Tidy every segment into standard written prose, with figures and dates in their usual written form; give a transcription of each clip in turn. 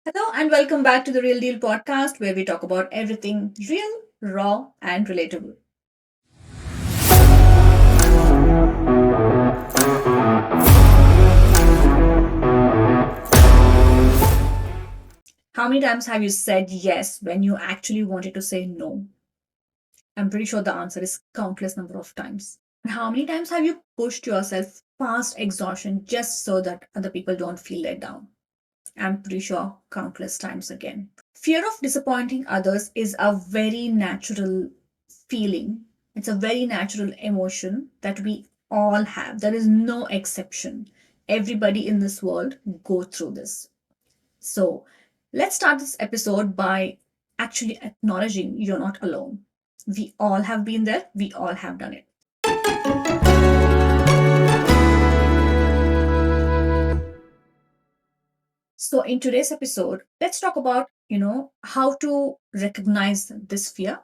Hello and welcome back to the Real Deal podcast where we talk about everything real, raw, and relatable. How many times have you said yes when you actually wanted to say no? I'm pretty sure the answer is countless number of times. And how many times have you pushed yourself past exhaustion just so that other people don't feel let down? I'm pretty sure countless times again. Fear of disappointing others is a very natural feeling. It's a very natural emotion that we all have. There is no exception. Everybody in this world go through this. So, let's start this episode by actually acknowledging you're not alone. We all have been there, we all have done it. So, in today's episode, let's talk about, how to recognize this fear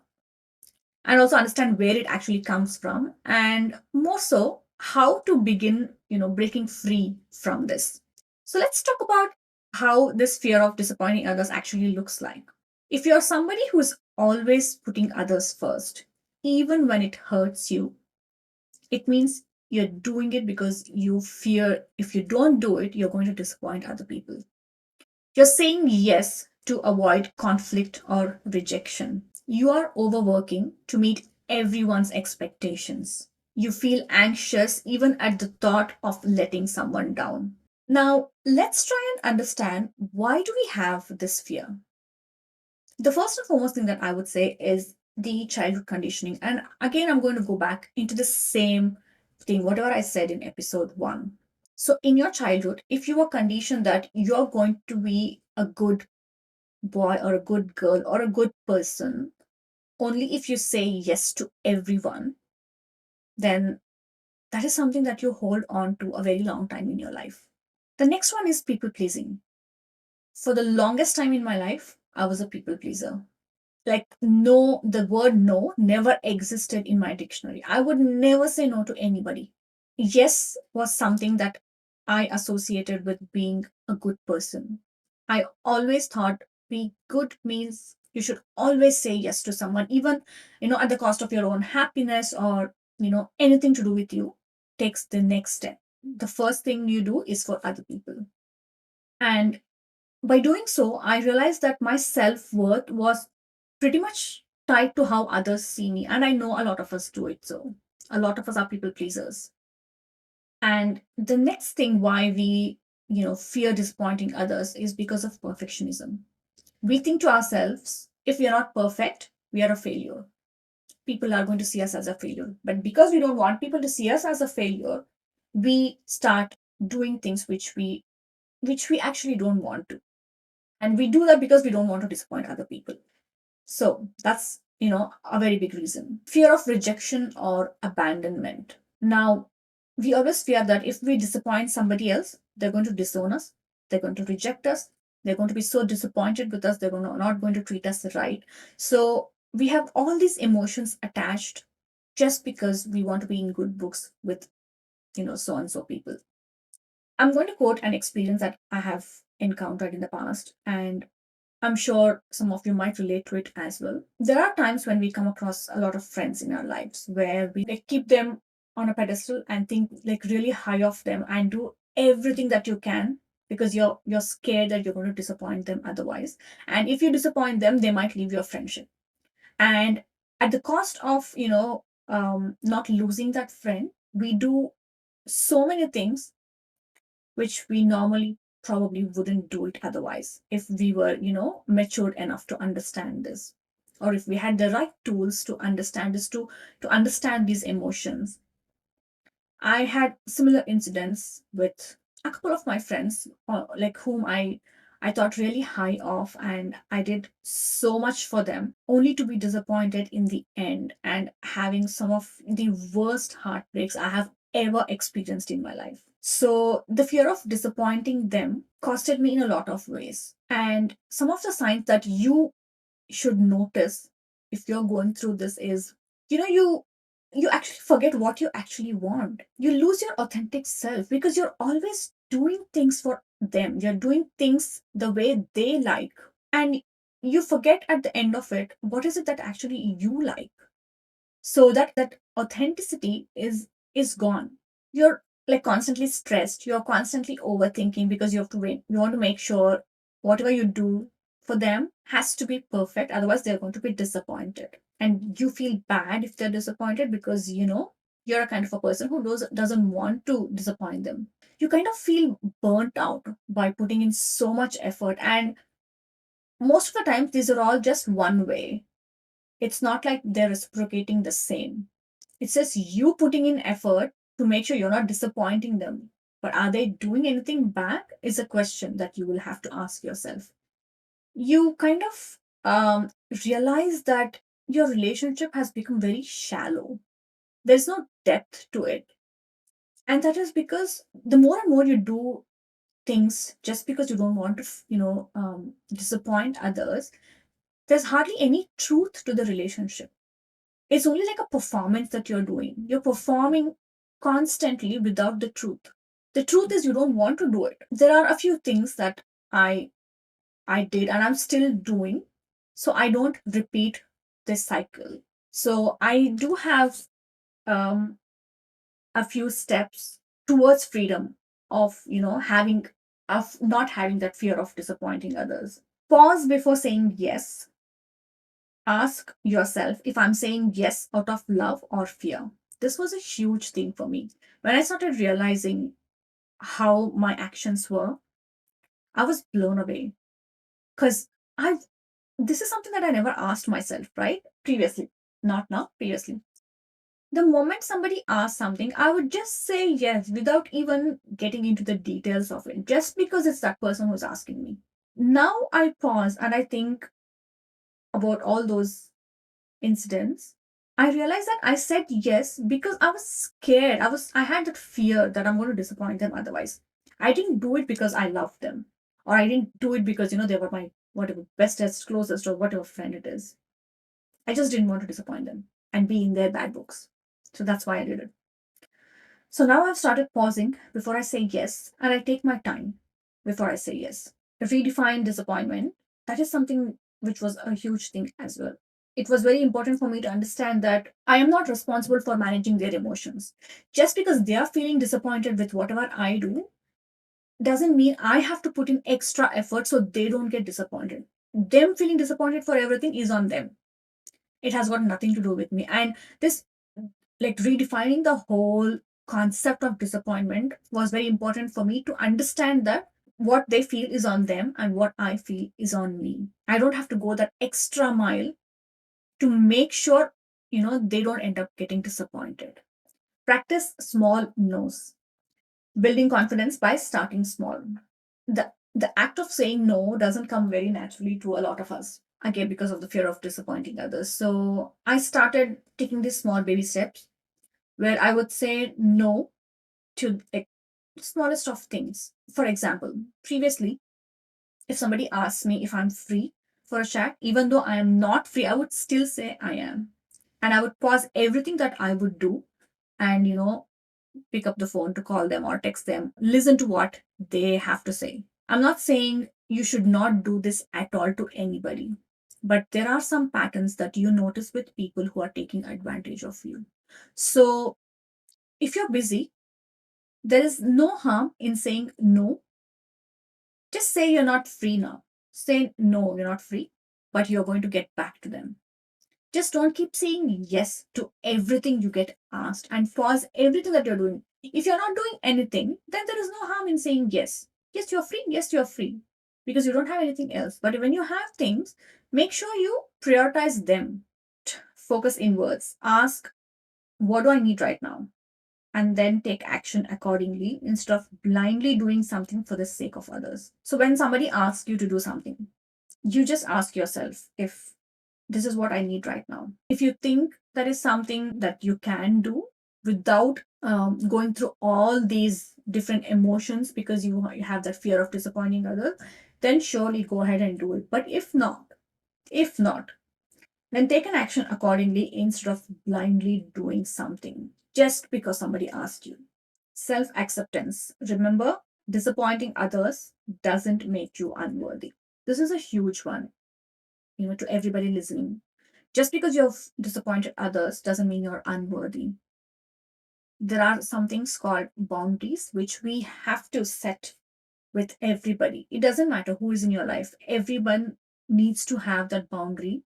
and also understand where it actually comes from and more so how to begin breaking free from this. So let's talk about how this fear of disappointing others actually looks like. If you're somebody who's always putting others first, even when it hurts you, it means you're doing it because you fear if you don't do it you're going to disappoint other people. You're saying yes to avoid conflict or rejection. You are overworking to meet everyone's expectations. You feel anxious even at the thought of letting someone down. Now, let's try and understand why do we have this fear? The first and foremost thing that I would say is the childhood conditioning. And again, I'm going to go back into the same thing, whatever I said in episode 1. So, in your childhood, if you were conditioned that you're going to be a good boy or a good girl or a good person only if you say yes to everyone, then that is something that you hold on to a very long time in your life. The next one is people pleasing. For the longest time in my life, I was a people pleaser. Like, no, the word no never existed in my dictionary. I would never say no to anybody. Yes was something that I associated with being a good person. I always thought be good means you should always say yes to someone, even at the cost of your own happiness or anything to do with you takes the next step. The first thing you do is for other people. And by doing so, I realized that my self worth was pretty much tied to how others see me. And I know a lot of us do it. So a lot of us are people pleasers. And the next thing why we, fear disappointing others is because of perfectionism. We think to ourselves, if we are not perfect, we are a failure. People are going to see us as a failure. But because we don't want people to see us as a failure, we start doing things which we actually don't want to. And we do that because we don't want to disappoint other people. So that's, a very big reason. Fear of rejection or abandonment. Now, we always fear that if we disappoint somebody else, they're going to disown us, they're going to reject us, they're going to be so disappointed with us, not going to treat us right. So we have all these emotions attached just because we want to be in good books with, so and so people. I'm going to quote an experience that I have encountered in the past, and I'm sure some of you might relate to it as well. There are times when we come across a lot of friends in our lives where we like, keep them on a pedestal and think like really high of them and do everything that you can because you're scared that you're going to disappoint them otherwise. And if you disappoint them, they might leave your friendship. And at the cost of not losing that friend, we do so many things which we normally probably wouldn't do it otherwise if we were, matured enough to understand this. Or if we had the right tools to understand this, to understand these emotions. I had similar incidents with a couple of my friends, like whom I thought really high of, and I did so much for them, only to be disappointed in the end and having some of the worst heartbreaks I have ever experienced in my life. So the fear of disappointing them costed me in a lot of ways. And some of the signs that you should notice if you're going through this is, you actually forget what you actually want. You lose your authentic self because you're always doing things for them, you're doing things the way they like, and you forget at the end of it what is it that actually you like. So that authenticity is gone. You're like constantly stressed, you're constantly overthinking because you want to make sure whatever you do for them has to be perfect, otherwise they're going to be disappointed, and you feel bad if they're disappointed because you're a kind of a person who doesn't want to disappoint them. You kind of feel burnt out by putting in so much effort, and most of the time these are all just one way. It's not like they're reciprocating the same. It's just you putting in effort to make sure you're not disappointing them. But are they doing anything back? Is a question that you will have to ask yourself. You kind of realize that your relationship has become very shallow. There's no depth to it. And that is because the more and more you do things just because you don't want to, disappoint others, there's hardly any truth to the relationship. It's only like a performance that you're doing. You're performing constantly without the truth. The truth is you don't want to do it. There are a few things that I I did and I'm still doing, so I don't repeat this cycle. So I do have um, a few steps towards freedom of not having that fear of disappointing others. Pause before saying yes. Ask yourself if I'm saying yes out of love or fear. This was a huge thing for me. When I started realizing how my actions were, I was blown away. Because I this is something that I never asked myself, right? Previously. Not now, previously. The moment somebody asked something, I would just say yes without even getting into the details of it, just because it's that person who's asking me. Now I pause and I think about all those incidents. I realized that I said yes because I was scared. I had that fear that I'm going to disappoint them otherwise. I didn't do it because I loved them. Or I didn't do it because, they were my whatever bestest, closest, or whatever friend it is. I just didn't want to disappoint them and be in their bad books. So that's why I did it. So now I've started pausing before I say yes, and I take my time before I say yes. Redefine disappointment. That is something which was a huge thing as well. It was very important for me to understand that I am not responsible for managing their emotions. Just because they are feeling disappointed with whatever I do doesn't mean I have to put in extra effort so they don't get disappointed. Them feeling disappointed for everything is on them. It has got nothing to do with me. And this, like, redefining the whole concept of disappointment was very important for me to understand that what they feel is on them and what I feel is on me. I don't have to go that extra mile to make sure, they don't end up getting disappointed. Practice small no's. Building confidence by starting small. The act of saying no doesn't come very naturally to a lot of us, again because of the fear of disappointing others. So I started taking these small baby steps where I would say no to, like, smallest of things. For example, previously, if somebody asks me if I'm free for a chat, even though I am not free, I would still say I am. And I would pause everything that I would do and, pick up the phone to call them or text them, listen to what they have to say. I'm not saying you should not do this at all to anybody, but there are some patterns that you notice with people who are taking advantage of you. So if you're busy, there is no harm in saying no. Just say you're not free now. Say no, you're not free, but you're going to get back to them. Just don't keep saying yes to everything you get asked and pause everything that you're doing. If you're not doing anything, then there is no harm in saying yes. Yes, you're free. Yes, you're free. Because you don't have anything else. But when you have things, make sure you prioritize them. Focus inwards. Ask, what do I need right now? And then take action accordingly instead of blindly doing something for the sake of others. So when somebody asks you to do something, you just ask yourself if this is what I need right now. If you think that is something that you can do without going through all these different emotions because you have that fear of disappointing others, then surely go ahead and do it. But if not, then take an action accordingly instead of blindly doing something just because somebody asked you. Self acceptance. Remember, disappointing others doesn't make you unworthy. This is a huge one, to everybody listening. Just because you've disappointed others doesn't mean you're unworthy. There are some things called boundaries which we have to set with everybody. It doesn't matter who is in your life, everyone needs to have that boundary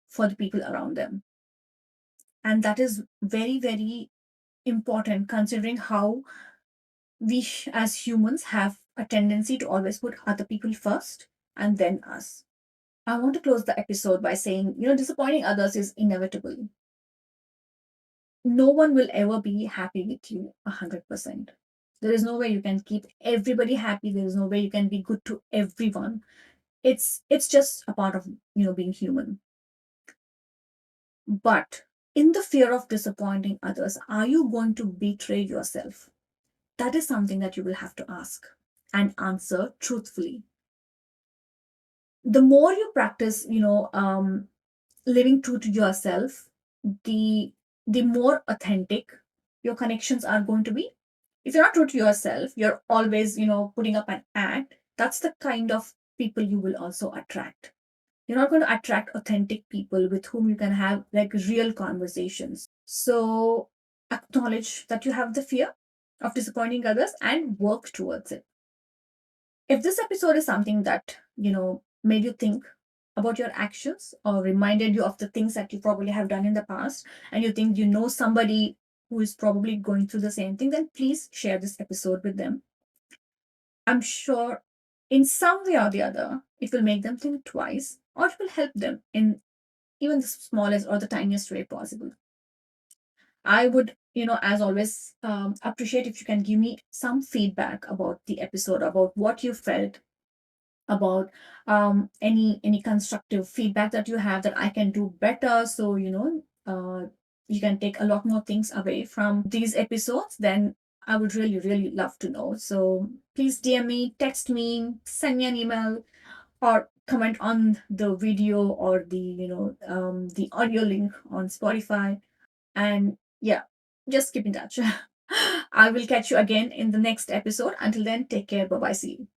for the people around them. And that is very, very important considering how we as humans have a tendency to always put other people first and then us. I want to close the episode by saying, disappointing others is inevitable. No one will ever be happy with you 100%. There is no way you can keep everybody happy. There is no way you can be good to everyone. It's just a part of being human. But in the fear of disappointing others, are you going to betray yourself? That is something that you will have to ask and answer truthfully. The more you practice, living true to yourself, the more authentic your connections are going to be. If you're not true to yourself, you're always, putting up an act, that's the kind of people you will also attract. You're not going to attract authentic people with whom you can have like real conversations. So acknowledge that you have the fear of disappointing others and work towards it. If this episode is something that, made you think about your actions or reminded you of the things that you probably have done in the past, and you think somebody who is probably going through the same thing, then please share this episode with them. I'm sure in some way or the other, it will make them think twice or it will help them in even the smallest or the tiniest way possible. I would, as always, appreciate if you can give me some feedback about the episode, about what you felt, about any constructive feedback that you have that I can do better. So you can take a lot more things away from these episodes. Then I would really, really love to know. So please DM me, text me, send me an email, or comment on the video or the audio link on Spotify. And yeah, just keep in touch. I will catch you again in the next episode. Until then, take care. Bye bye. See you.